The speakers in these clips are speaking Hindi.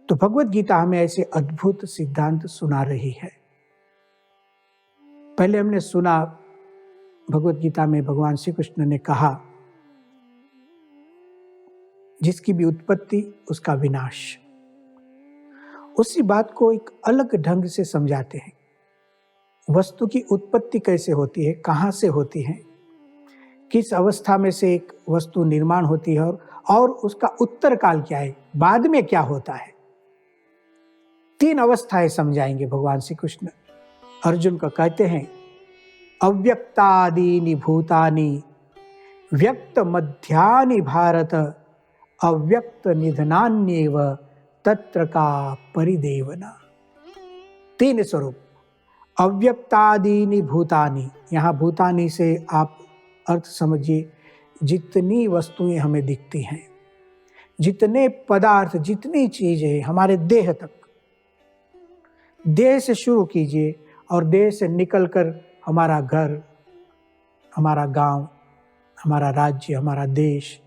तो भगवत गीता हमें ऐसे अद्भुत सिद्धांत सुना रही है। पहले हमने सुना भगवत गीता में भगवान श्री कृष्ण ने कहा, जिसकी भी उत्पत्ति उसका विनाश। उसी बात को एक अलग ढंग से समझाते हैं। वस्तु की उत्पत्ति कैसे होती है, कहाँ से होती है, किस अवस्था में से एक वस्तु निर्माण होती है और उसका उत्तर काल क्या है, बाद में क्या होता है। 3 अवस्थाएं समझाएंगे भगवान श्री कृष्ण। अर्जुन को कहते हैं, अव्यक्तादीनि भूतानि व्यक्त मध्यानि भारत अव्यक्त निधनान्येव तत्र का परिदेवना। 3 स्वरूप। अव्यक्तादीनि भूतानि, यहाँ भूतानि से आप अर्थ समझिए, जितनी वस्तुएं हमें दिखती हैं, जितने पदार्थ, जितनी चीजें हमारे देह तक, देह से शुरू कीजिए और देह से निकलकर हमारा घर, हमारा गांव, हमारा राज्य, हमारा देश,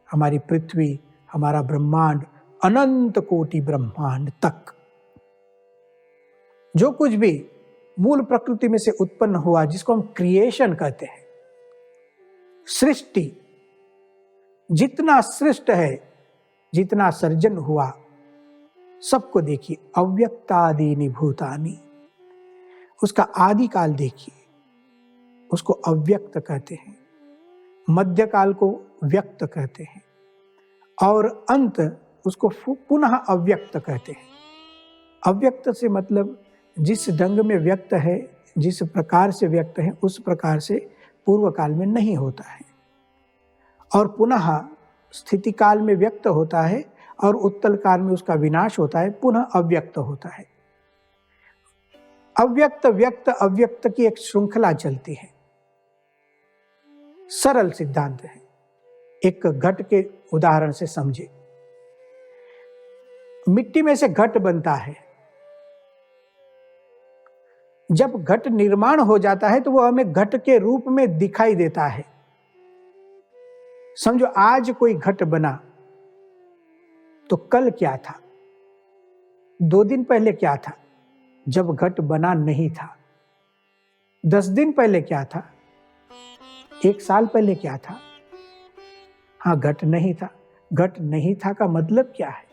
हमारी पृथ्वी, हमारा ब्रह्मांड, अनंत कोटि ब्रह्मांड तक जो कुछ भी मूल प्रकृति में से उत्पन्न हुआ, जिसको हम क्रिएशन कहते हैं, सृष्टि, जितना सृष्ट है, जितना सर्जन हुआ, सबको देखिए। अव्यक्तादीनि भूतानि, उसका आदि काल देखिए, उसको अव्यक्त कहते हैं। मध्य काल को व्यक्त कहते हैं और अंत उसको पुनः अव्यक्त कहते हैं। अव्यक्त से मतलब जिस ढंग में व्यक्त है, जिस प्रकार से व्यक्त है, उस प्रकार से पूर्व काल में नहीं होता है और पुनः स्थिति काल में व्यक्त होता है और उत्तल काल में उसका विनाश होता है, पुनः अव्यक्त होता है। अव्यक्त, व्यक्त, अव्यक्त की एक श्रृंखला चलती है। सरल सिद्धांत है। एक घट के उदाहरण से समझे। मिट्टी में से घट बनता है। जब घट निर्माण हो जाता है तो वो हमें घट के रूप में दिखाई देता है। समझो आज कोई घट बना तो कल क्या था, 2 दिन पहले क्या था जब घट बना नहीं था, 10 दिन पहले क्या था, 1 साल पहले क्या था। हाँ, घट नहीं था। घट नहीं था का मतलब क्या है?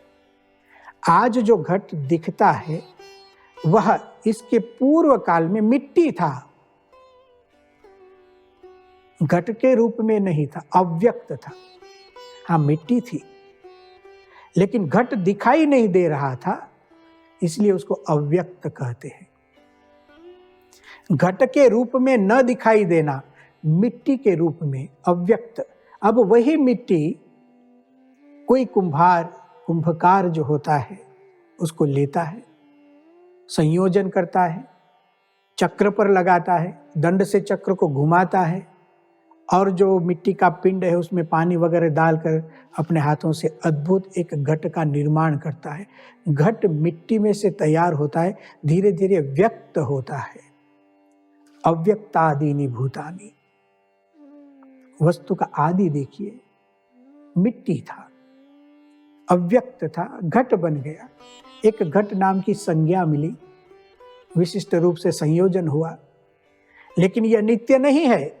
आज जो घट दिखता है वह इसके पूर्व काल में मिट्टी था, घट के रूप में नहीं था, अव्यक्त था। हाँ, मिट्टी थी लेकिन घट दिखाई नहीं दे रहा था, इसलिए उसको अव्यक्त कहते हैं। घट के रूप में न दिखाई देना, मिट्टी के रूप में अव्यक्त। अब वही मिट्टी कोई कुंभकार जो होता है उसको लेता है, संयोजन करता है, चक्र पर लगाता है, दंड से चक्र को घुमाता है और जो मिट्टी का पिंड है उसमें पानी वगैरह डालकर अपने हाथों से अद्भुत एक घट का निर्माण करता है। घट मिट्टी में से तैयार होता है, धीरे धीरे व्यक्त होता है। अव्यक्तादीनि भूतानि, वस्तु का आदि देखिए, मिट्टी था, अव्यक्त था, घट बन गया। एक घट नाम की संज्ञा मिली, विशिष्ट रूप से संयोजन हुआ, लेकिन यह नित्य नहीं है।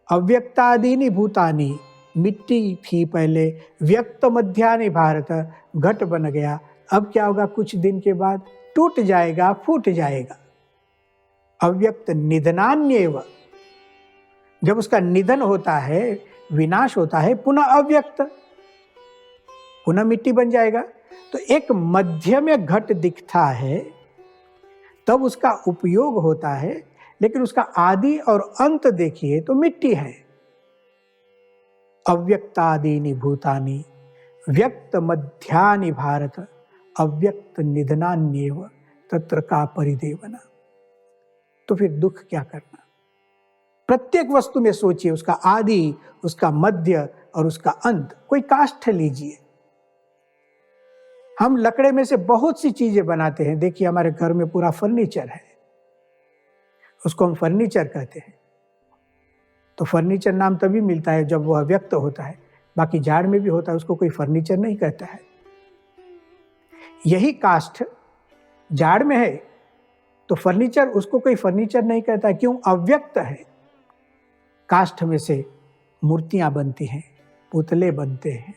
अव्यक्तादीनि भूतानि, मिट्टी थी पहले, व्यक्त मध्यानि भारत, घट बन गया। अब क्या होगा? कुछ दिन के बाद टूट जाएगा, फूट जाएगा। अव्यक्त निधनान्येव, जब उसका निधन होता है, विनाश होता है, पुनः अव्यक्त, पुनः मिट्टी बन जाएगा। तो एक मध्य में घट दिखता है तब उसका उपयोग होता है, लेकिन उसका आदि और अंत देखिए तो मिट्टी है। अव्यक्तादीनि भूतानि व्यक्त मध्यानि भारत अव्यक्त निधनान्येव तत्र का परिदेवना। तो फिर दुख क्या करना? प्रत्येक वस्तु में सोचिए, उसका आदि, उसका मध्य और उसका अंत। कोई काष्ठ लीजिए, हम लकड़े में से बहुत सी चीजें बनाते हैं। देखिए हमारे घर में पूरा फर्नीचर है, उसको हम फर्नीचर कहते हैं। तो फर्नीचर नाम तभी मिलता है जब वह व्यक्त होता है, बाकी झाड़ में भी होता है, उसको कोई फर्नीचर नहीं कहता है। यही काष्ठ झाड़ में है तो फर्नीचर, उसको कोई फर्नीचर नहीं कहता। क्यों? अव्यक्त है। काष्ठ में से मूर्तियां बनती हैं, पुतले बनते हैं,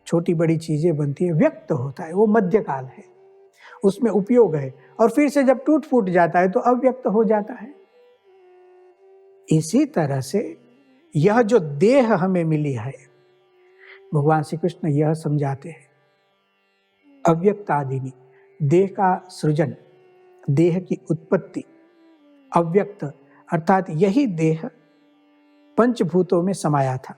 छोटी बड़ी चीजें बनती है, व्यक्त होता है, वो मध्यकाल है, उसमें उपयोग है। और फिर से जब टूट फूट जाता है तो अव्यक्त हो जाता है। इसी तरह से यह जो देह हमें मिली है, भगवान श्री कृष्ण यह समझाते हैं, अव्यक्त आदिनी, देह का सृजन, देह की उत्पत्ति अव्यक्त, अर्थात यही देह पंचभूतों में समाया था।